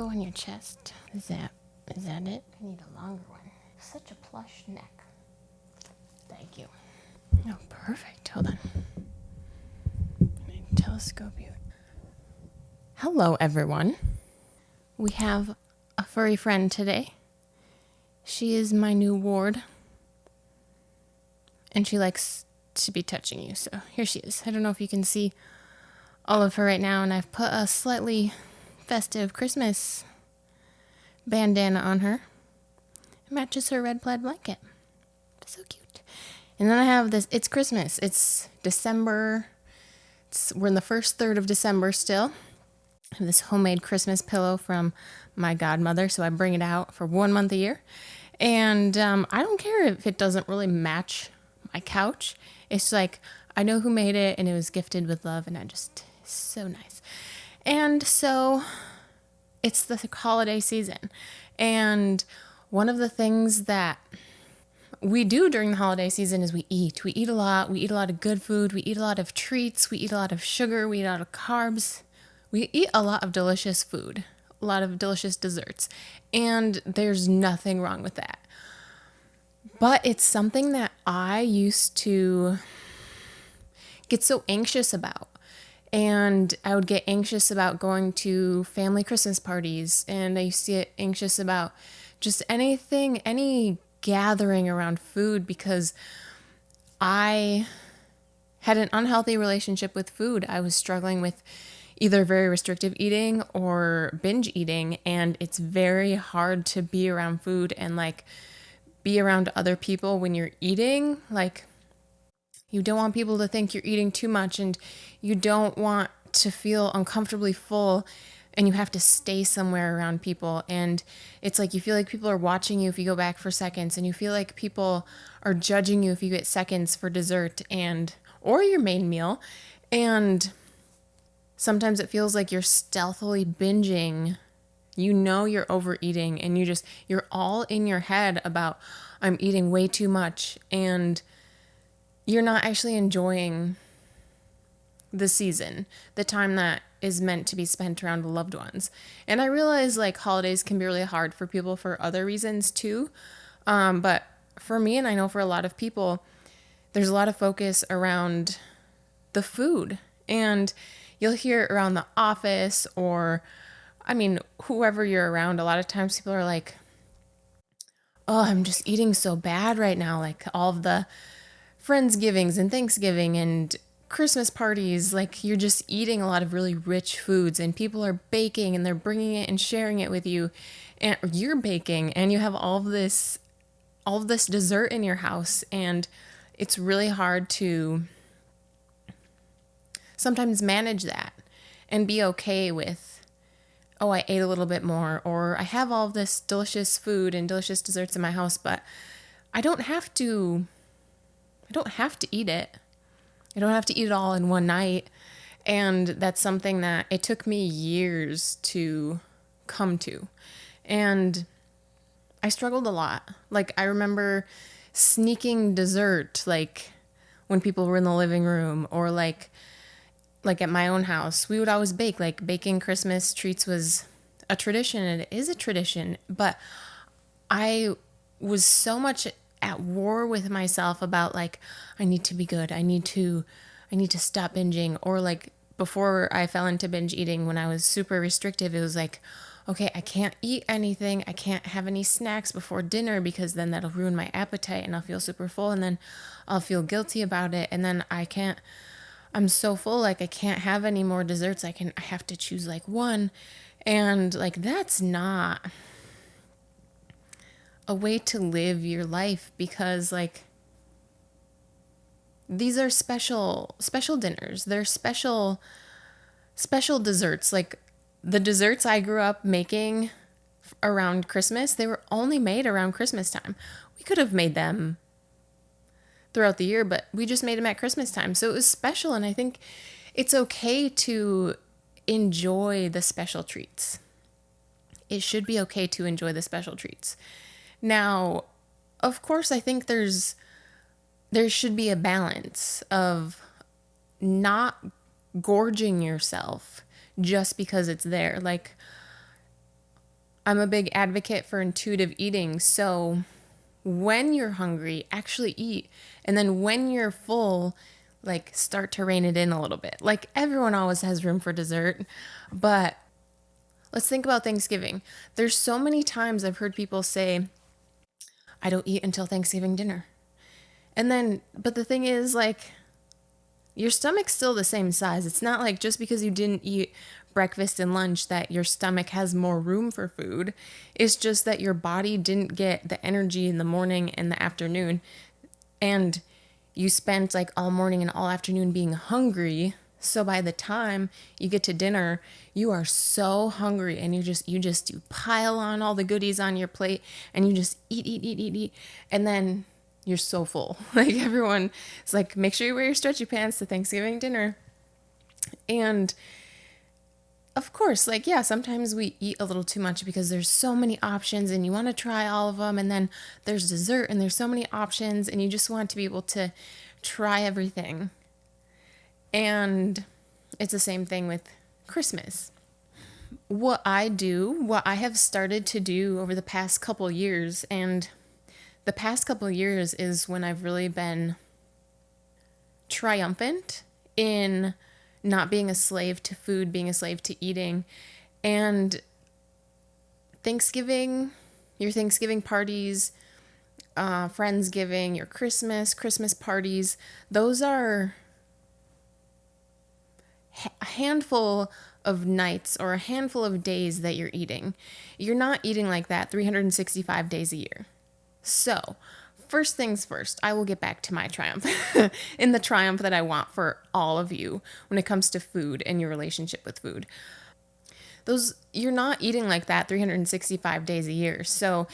go on your chest? Is that it? I need a longer one. Such a plush neck. Thank you. Oh, perfect. Hold on. Telescope you. Hello, everyone. We have a furry friend today. She is my new ward. And she likes to be touching you, so here she is. I don't know if you can see all of her right now, and I've put a slightly festive Christmas bandana on her. It matches her red plaid blanket. It's so cute. And then I have this, it's Christmas. It's December. We're in the first third of December still. I have this homemade Christmas pillow from my godmother, so I bring it out for 1 month a year. And I don't care if it doesn't really match my couch. It's like, I know who made it, and it was gifted with love, and it's so nice. And so it's the holiday season. And one of the things that we do during the holiday season is we eat. We eat a lot. We eat a lot of good food. We eat a lot of treats. We eat a lot of sugar. We eat a lot of carbs. We eat a lot of delicious food, a lot of delicious desserts. And there's nothing wrong with that. But it's something that I used to get so anxious about. And I would get anxious about going to family Christmas parties. And I used to get anxious about just anything, any gathering around food, because I had an unhealthy relationship with food. I was struggling with either very restrictive eating or binge eating. And it's very hard to be around food and like be around other people when you're eating. Like, you don't want people to think you're eating too much, and you don't want to feel uncomfortably full, and you have to stay somewhere around people. And it's like you feel like people are watching you if you go back for seconds, and you feel like people are judging you if you get seconds for dessert or your main meal. And sometimes it feels like you're stealthily binging. You know you're overeating, and you're all in your head about, I'm eating way too much, and you're not actually enjoying the season, the time that is meant to be spent around loved ones. And I realize like holidays can be really hard for people for other reasons too. But for me, and I know for a lot of people, there's a lot of focus around the food. And you'll hear it around the office, or, I mean, whoever you're around, a lot of times people are like, oh, I'm just eating so bad right now. Like all of the Friendsgivings and Thanksgiving and Christmas parties, like you're just eating a lot of really rich foods, and people are baking and they're bringing it and sharing it with you, and you're baking and you have all of this dessert in your house, and it's really hard to sometimes manage that and be okay with, oh, I ate a little bit more, or I have all of this delicious food and delicious desserts in my house, but I don't have to eat it. I don't have to eat it all in one night. And that's something that it took me years to come to. And I struggled a lot. Like, I remember sneaking dessert, like when people were in the living room, or like at my own house, we would always bake. Like, baking Christmas treats was a tradition, and it is a tradition. But I was so much at war with myself about like, I need to be good. I need to stop binging. Or like before I fell into binge eating, when I was super restrictive, it was like, okay, I can't eat anything. I can't have any snacks before dinner, because then that'll ruin my appetite and I'll feel super full, and then I'll feel guilty about it. And then I'm so full, like I can't have any more desserts. I have to choose like one. And like, that's not a way to live your life, because like, these are special dinners. They're special desserts. Like, the desserts I grew up making around Christmas, they were only made around Christmas time. We could have made them throughout the year, but we just made them at Christmas time. So it was special. And I think it's okay to enjoy the special treats. It should be okay to enjoy the special treats. Now, of course, I think there should be a balance of not gorging yourself just because it's there. Like, I'm a big advocate for intuitive eating. So when you're hungry, actually eat. And then when you're full, like start to rein it in a little bit. Like everyone always has room for dessert, but let's think about Thanksgiving. There's so many times I've heard people say, I don't eat until Thanksgiving dinner. And then, but the thing is, like, your stomach's still the same size. It's not like just because you didn't eat breakfast and lunch that your stomach has more room for food. It's just that your body didn't get the energy in the morning and the afternoon. And you spent like all morning and all afternoon being hungry. So by the time you get to dinner, you are so hungry and you pile on all the goodies on your plate and you just eat. And then you're so full. Like everyone is like, make sure you wear your stretchy pants to Thanksgiving dinner. And of course, like, yeah, sometimes we eat a little too much because there's so many options and you want to try all of them. And then there's dessert and there's so many options and you just want to be able to try everything. And it's the same thing with Christmas. What I have started to do over the past couple years, and the past couple years is when I've really been triumphant in not being a slave to food, being a slave to eating. And Thanksgiving, your Thanksgiving parties, Friendsgiving, your Christmas parties, those are a handful of nights or a handful of days that you're eating. You're not eating like that 365 days a year. So, first things first, I will get back to my triumph in the triumph that I want for all of you when it comes to food and your relationship with food. You're not eating like that 365 days a year. So,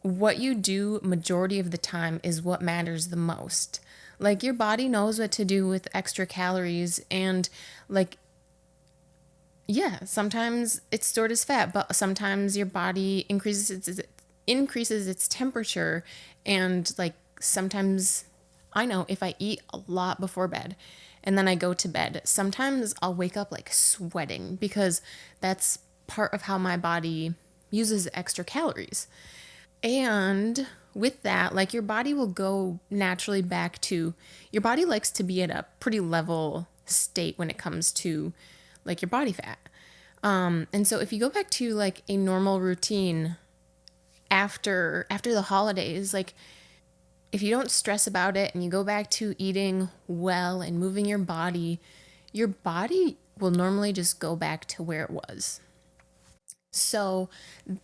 what you do majority of the time is what matters the most. Like your body knows what to do with extra calories and like, yeah, sometimes it's stored as fat, but sometimes your body increases its temperature. And like sometimes I know if I eat a lot before bed and then I go to bed, sometimes I'll wake up like sweating because that's part of how my body uses extra calories. And with that, like your body will go naturally back to, your body likes to be at a pretty level state when it comes to like your body fat. And so if you go back to like a normal routine after the holidays, like if you don't stress about it and you go back to eating well and moving your body will normally just go back to where it was. So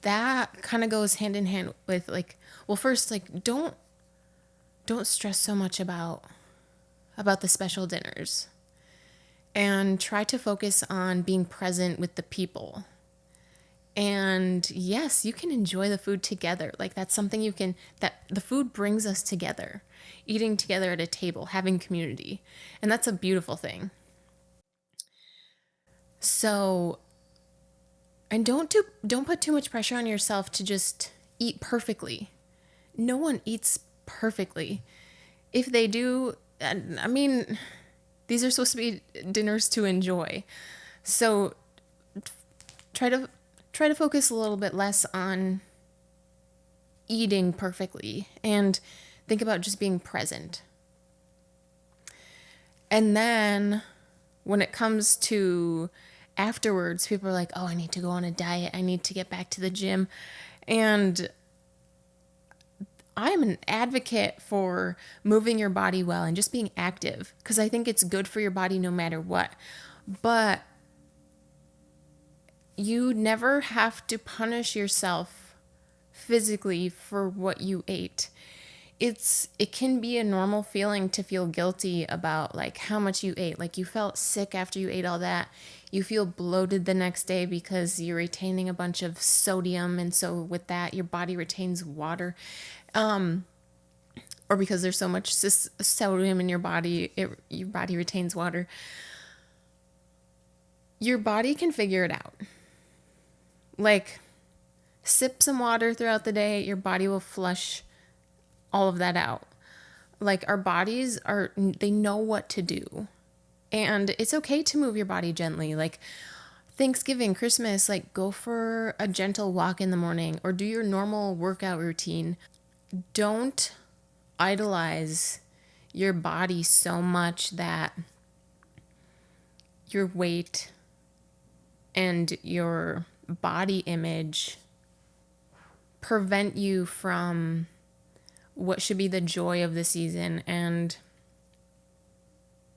that kind of goes hand in hand with like, well, first, like don't stress so much about the special dinners and try to focus on being present with the people. And yes, you can enjoy the food together. Like that's something that the food brings us together, eating together at a table, having community. And that's a beautiful thing. So, and don't put too much pressure on yourself to just eat perfectly. No one eats perfectly. If they do, I mean, these are supposed to be dinners to enjoy. So try to focus a little bit less on eating perfectly and think about just being present. And then when it comes to afterwards, people are like, oh, I need to go on a diet. I need to get back to the gym. And I'm an advocate for moving your body well and just being active because I think it's good for your body no matter what. But you never have to punish yourself physically for what you ate. It can be a normal feeling to feel guilty about like how much you ate. Like you felt sick after you ate all that. You feel bloated the next day because you're retaining a bunch of sodium. And so with that, your body retains water. Or because there's so much sodium in your body, your body retains water. Your body can figure it out. Like sip some water throughout the day, your body will flush all of that out. Like our bodies they know what to do. And it's okay to move your body gently. Like Thanksgiving, Christmas, like go for a gentle walk in the morning or do your normal workout routine. Don't idolize your body so much that your weight and your body image prevent you from what should be the joy of the season. And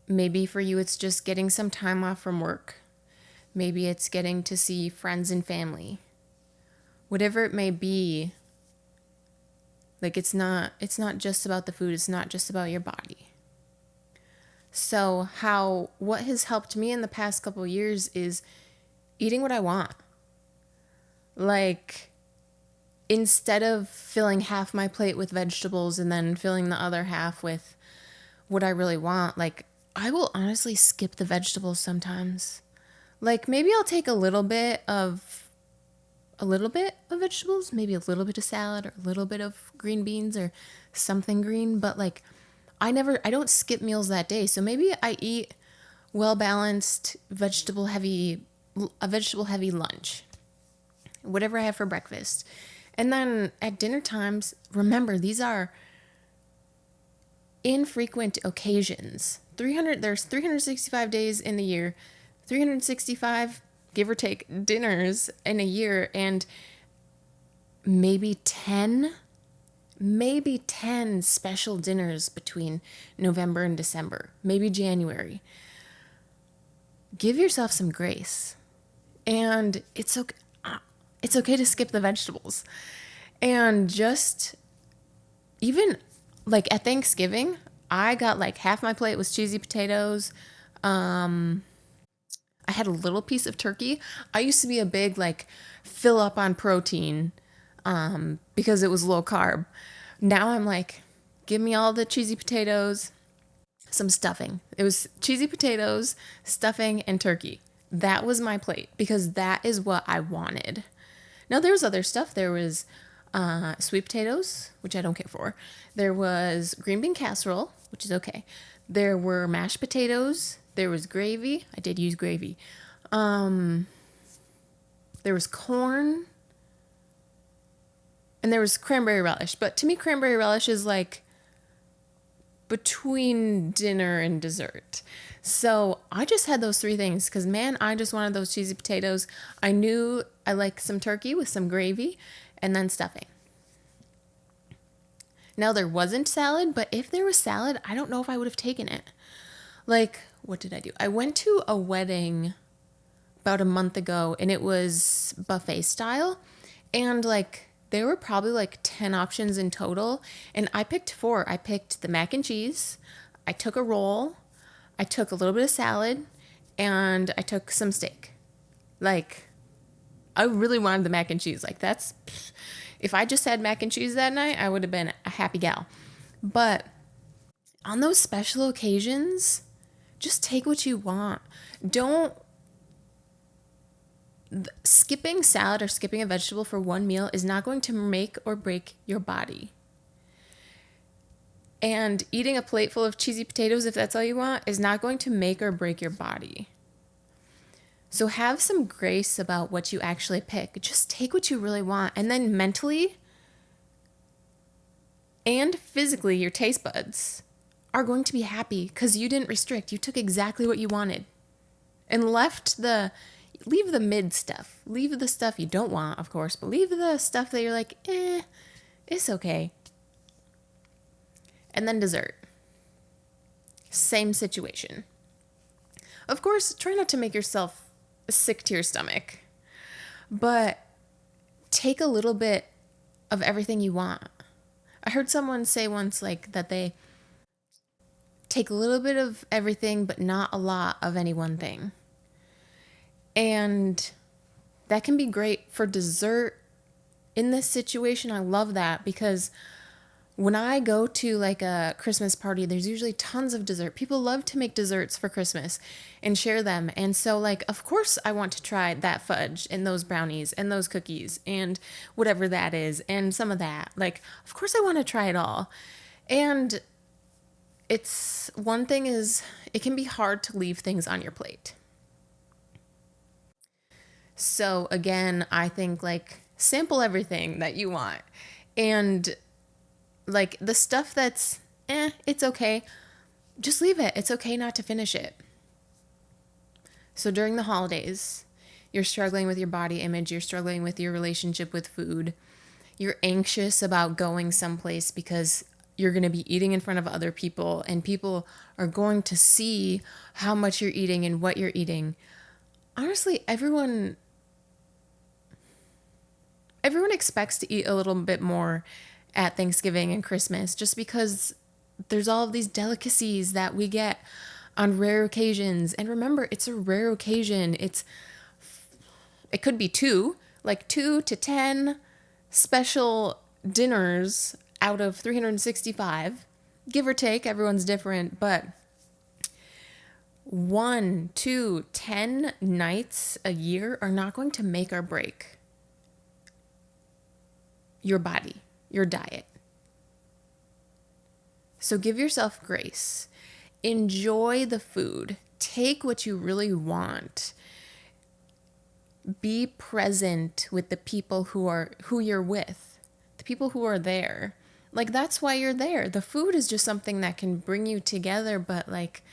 maybe for you, it's just getting some time off from work. Maybe it's getting to see friends and family. Whatever it may be, like it's not just about the food, it's not just about your body. So what has helped me in the past couple of years is eating what I want. Like, instead of filling half my plate with vegetables and then filling the other half with what I really want, like, I will honestly skip the vegetables sometimes. Like, maybe I'll take a little bit of vegetables, maybe a little bit of salad or a little bit of green beans or something green, but like, I don't skip meals that day. So maybe I eat well-balanced, vegetable heavy lunch, whatever I have for breakfast. And then at dinner times, remember, these are infrequent occasions. There's 365 days in the year, 365, give or take, dinners in a year, and maybe 10 special dinners between November and December, maybe January. Give yourself some grace. And it's okay to skip the vegetables. And just even like at Thanksgiving, I got like half my plate was cheesy potatoes. I had a little piece of turkey. I used to be a big like fill up on protein because it was low carb. Now I'm like, give me all the cheesy potatoes, some stuffing. It was cheesy potatoes, stuffing, and turkey. That was my plate because that is what I wanted. Now there was other stuff. There was sweet potatoes, which I don't care for. There was green bean casserole, which is okay. There were mashed potatoes. There was gravy. I did use gravy. There was corn. And there was cranberry relish. But to me, cranberry relish is like between dinner and dessert. So I just had those three things because, man, I just wanted those cheesy potatoes. I knew I like some turkey with some gravy and then stuffing. Now, there wasn't salad, but if there was salad, I don't know if I would have taken it. Like, what did I do? I went to a wedding about a month ago, and it was buffet style. And, like, there were probably, like, 10 options in total. And I picked 4. I picked the mac and cheese. I took a roll. I took a little bit of salad. And I took some steak. Like, I really wanted the mac and cheese. Like, that's... If I just had mac and cheese that night, I would have been a happy gal. But on those special occasions, just take what you want. Skipping salad or skipping a vegetable for one meal is not going to make or break your body. And eating a plate full of cheesy potatoes, if that's all you want, is not going to make or break your body. So have some grace about what you actually pick. Just take what you really want. And then mentally and physically, your taste buds are going to be happy because you didn't restrict. You took exactly what you wanted and leave the mid stuff. Leave the stuff you don't want, of course, but leave the stuff that you're like, it's okay. And then dessert. Same situation. Of course, try not to make yourself sick to your stomach, but take a little bit of everything you want. I heard someone say once like that they take a little bit of everything, but not a lot of any one thing. And that can be great for dessert in this situation. I love that because when I go to like a Christmas party, there's usually tons of dessert. People love to make desserts for Christmas and share them. And so like, of course I want to try that fudge and those brownies and those cookies and whatever that is and some of that. Like, of course I want to try it all. And one thing is it can be hard to leave things on your plate. So again, I think like sample everything that you want. And like the stuff that's it's okay, just leave it. It's okay not to finish it. So during the holidays, you're struggling with your body image, you're struggling with your relationship with food. You're anxious about going someplace because you're going to be eating in front of other people and people are going to see how much you're eating and what you're eating. Honestly, everyone expects to eat a little bit more at Thanksgiving and Christmas just because there's all of these delicacies that we get on rare occasions. And remember, it's a rare occasion. It could be 2 to 10 special dinners out of 365, give or take. Everyone's different, but 1, 2, 10 nights a year are not going to make or break your body, your diet. So give yourself grace. Enjoy the food. Take what you really want. Be present with the people who you're with, the people who are there. Like, that's why you're there. The food is just something that can bring you together, but like,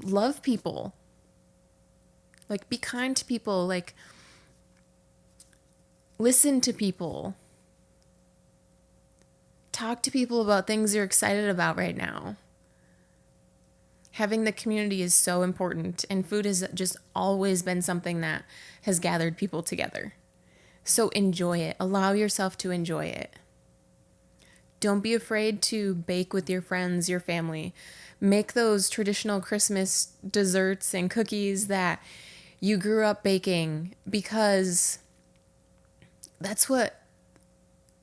love people. Like, be kind to people. Like, listen to people. Talk to people about things you're excited about right now. Having the community is so important, and food has just always been something that has gathered people together. So enjoy it. Allow yourself to enjoy it. Don't be afraid to bake with your friends, your family. Make those traditional Christmas desserts and cookies that you grew up baking, because that's what,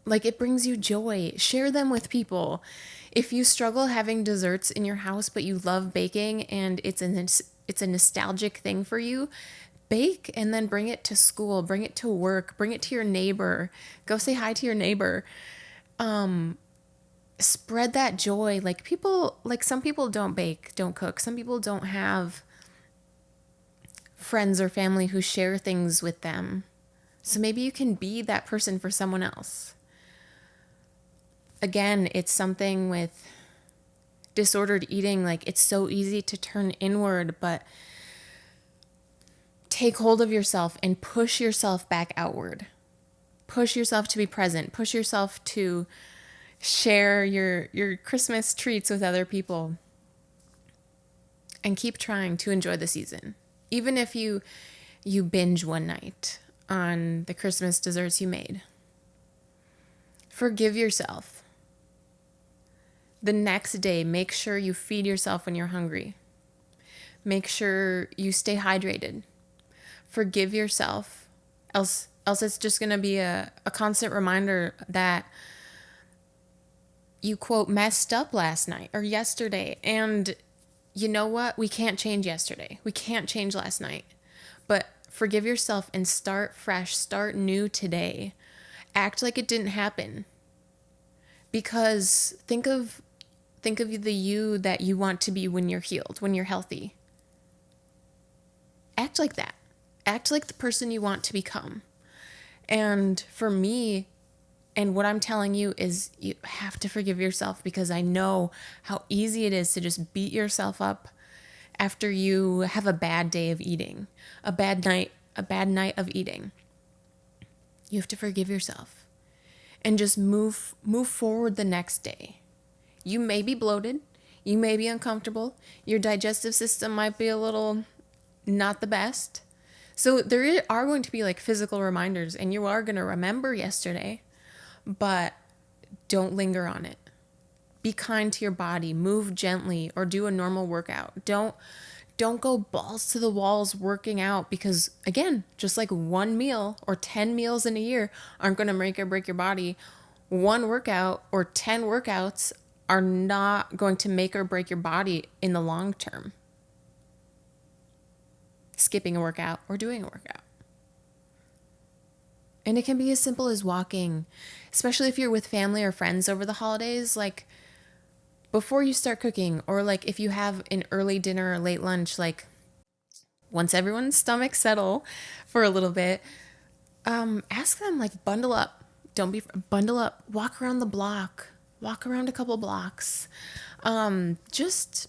like, it brings you joy. Share them with people. If you struggle having desserts in your house, but you love baking and it's a nostalgic thing for you, bake and then bring it to school, bring it to work, bring it to your neighbor. Go say hi to your neighbor. Spread that joy. Like, people, like, some people don't bake, don't cook. Some people don't have friends or family who share things with them. So maybe you can be that person for someone else. Again, it's something with disordered eating. Like, it's so easy to turn inward, but take hold of yourself and push yourself back outward. Push yourself to be present. Push yourself to share your Christmas treats with other people. And keep trying to enjoy the season. Even if you binge one night on the Christmas desserts you made. Forgive yourself. The next day, make sure you feed yourself when you're hungry. Make sure you stay hydrated. Forgive yourself. Else it's just going to be a constant reminder that you, quote, messed up last night or yesterday. And you know what? We can't change yesterday. We can't change last night. But forgive yourself and start fresh. Start new today. Act like it didn't happen. Because think of the you that you want to be when you're healed, when you're healthy. Act like that. Act like the person you want to become. And for me, and what I'm telling you is, you have to forgive yourself, because I know how easy it is to just beat yourself up after you have a bad day of eating, a bad night of eating. You have to forgive yourself and just move forward the next day. You may be bloated. You may be uncomfortable. Your digestive system might be a little not the best. So there are going to be like physical reminders, and you are going to remember yesterday, but don't linger on it. Be kind to your body. Move gently, or do a normal workout. Don't go balls to the walls working out, because again, just like one meal or 10 meals in a year aren't going to make or break your body, one workout or 10 workouts are not going to make or break your body in the long term. Skipping a workout or doing a workout. And it can be as simple as walking, especially if you're with family or friends over the holidays. Like, before you start cooking, or like if you have an early dinner or late lunch, like once everyone's stomachs settle for a little bit, ask them, like, bundle up. Don't be bundle up. Walk around the block. Walk around a couple blocks. Just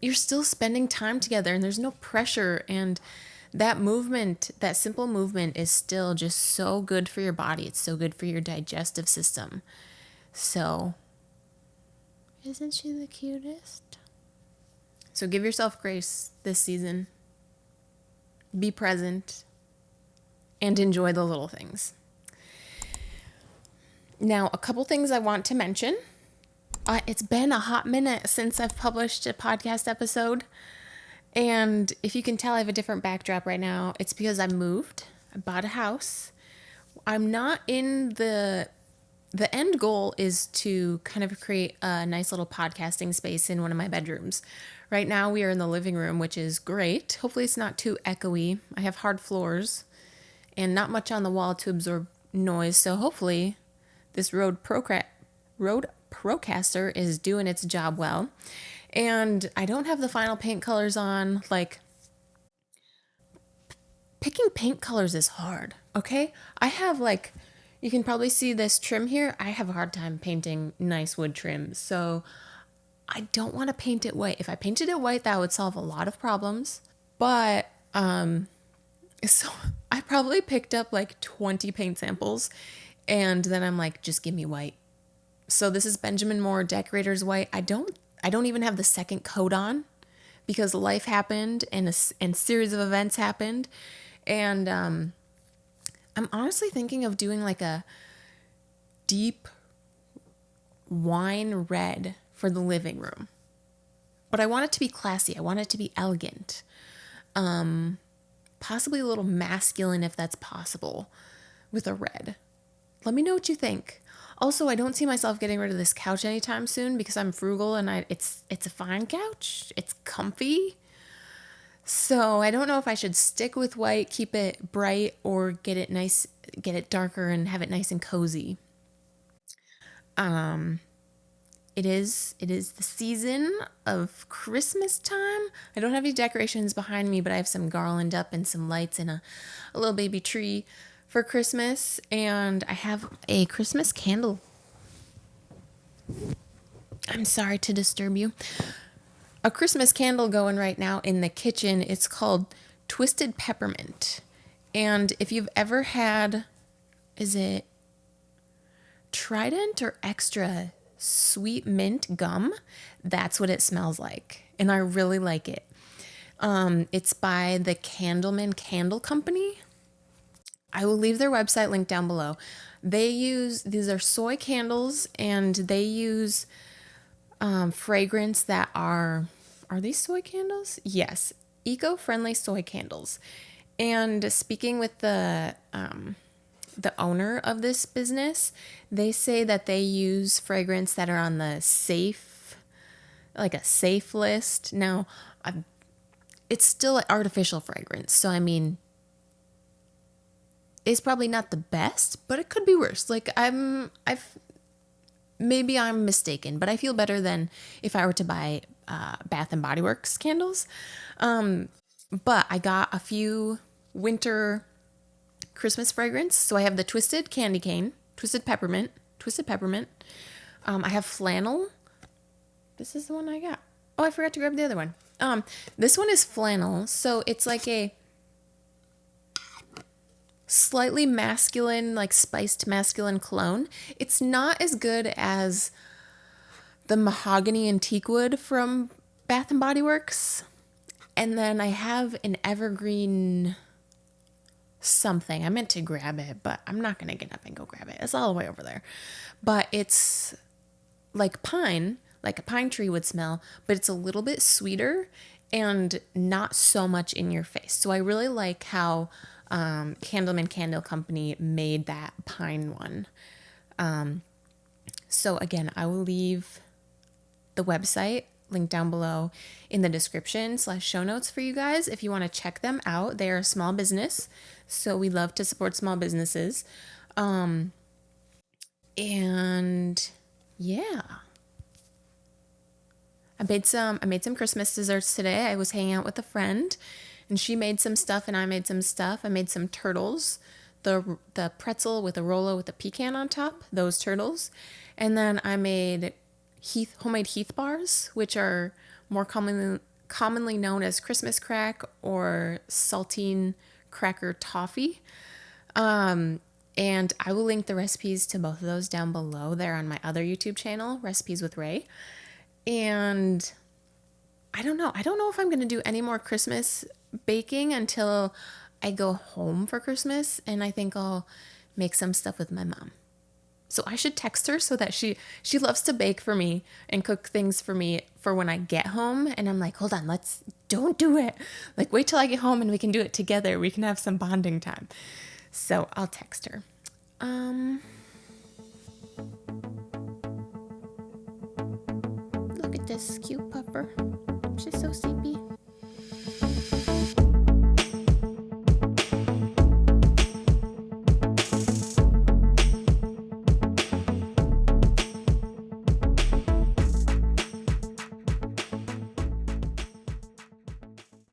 you're still spending time together, and there's no pressure. And that movement, that simple movement, is still just so good for your body. It's so good for your digestive system. So, isn't she the cutest? So give yourself grace this season. Be present and enjoy the little things. Now, a couple things I want to mention. It's been a hot minute since I've published a podcast episode. And if you can tell, I have a different backdrop right now. It's because I moved. I bought a house. I'm not in the end goal is to kind of create a nice little podcasting space in one of my bedrooms. Right now we are in the living room, which is great. Hopefully it's not too echoey. I have hard floors and not much on the wall to absorb noise. So hopefully this Rode Procaster is doing its job well. And I don't have the final paint colors on. Like, picking paint colors is hard, okay? I have, like, you can probably see this trim here. I have a hard time painting nice wood trim. So I don't want to paint it white. If I painted it white, that would solve a lot of problems. But, so I probably picked up like 20 paint samples, and then I'm like, just give me white. So this is Benjamin Moore Decorator's White. I don't even have the second coat on because life happened and a series of events happened. And I'm honestly thinking of doing like a deep wine red for the living room. But I want it to be classy. I want it to be elegant. Possibly a little masculine if that's possible with a red. Let me know what you think. Also, I don't see myself getting rid of this couch anytime soon because I'm frugal and it's a fine couch. It's comfy. So I don't know if I should stick with white, keep it bright, or get it nice, get it darker and have it nice and cozy. It is the season of Christmas time. I don't have any decorations behind me, but I have some garland up and some lights and a little baby tree for Christmas. And I have a Christmas candle. I'm sorry to disturb you. A Christmas candle going right now in the kitchen. It's called Twisted Peppermint. And if you've ever had, is it Trident or Extra sweet mint gum? That's what it smells like. And I really like it. It's by the Candleman Candle Company. I will leave their website linked down below. These are soy candles, and they use fragrance that are these soy candles? Yes, eco-friendly soy candles. And speaking with the owner of this business, they say that they use fragrance that are on the safe list. Now, it's still an artificial fragrance, so I mean, it's probably not the best, but it could be worse. Like, maybe I'm mistaken, but I feel better than if I were to buy Bath and Body Works candles. But I got a few winter Christmas fragrance. So I have the Twisted Candy Cane, Twisted Peppermint. I have Flannel. This is the one I got. Oh, I forgot to grab the other one. This one is Flannel. So it's like a slightly masculine, like spiced masculine cologne. It's not as good as the Mahogany and Teakwood from Bath and Body Works. And then I have an Evergreen something. I meant to grab it, but I'm not going to get up and go grab it. It's all the way over there. But it's like pine, like a pine tree would smell, but it's a little bit sweeter and not so much in your face. So I really like how Candleman Candle Company made that pine one. So again, I will leave the website linked down below in the description / show notes for you guys if you want to check them out. They are a small business, so we love to support small businesses. And yeah, I made some Christmas desserts today. I was hanging out with a friend And she made some stuff and I made some stuff. I made some turtles, the pretzel with a Rolo with a pecan on top, those turtles. And then I made homemade Heath bars, which are more commonly known as Christmas crack or saltine cracker toffee. And I will link the recipes to both of those down below there on my other YouTube channel, Recipes with Ray. And I don't know if I'm going to do any more Christmas baking until I go home for Christmas. And I think I'll make some stuff with my mom. So I should text her so that she loves to bake for me and cook things for me for when I get home. And I'm like, hold on, don't do it. Like, wait till I get home and we can do it together. We can have some bonding time. So I'll text her. Look at this cute pupper. She's so sleepy.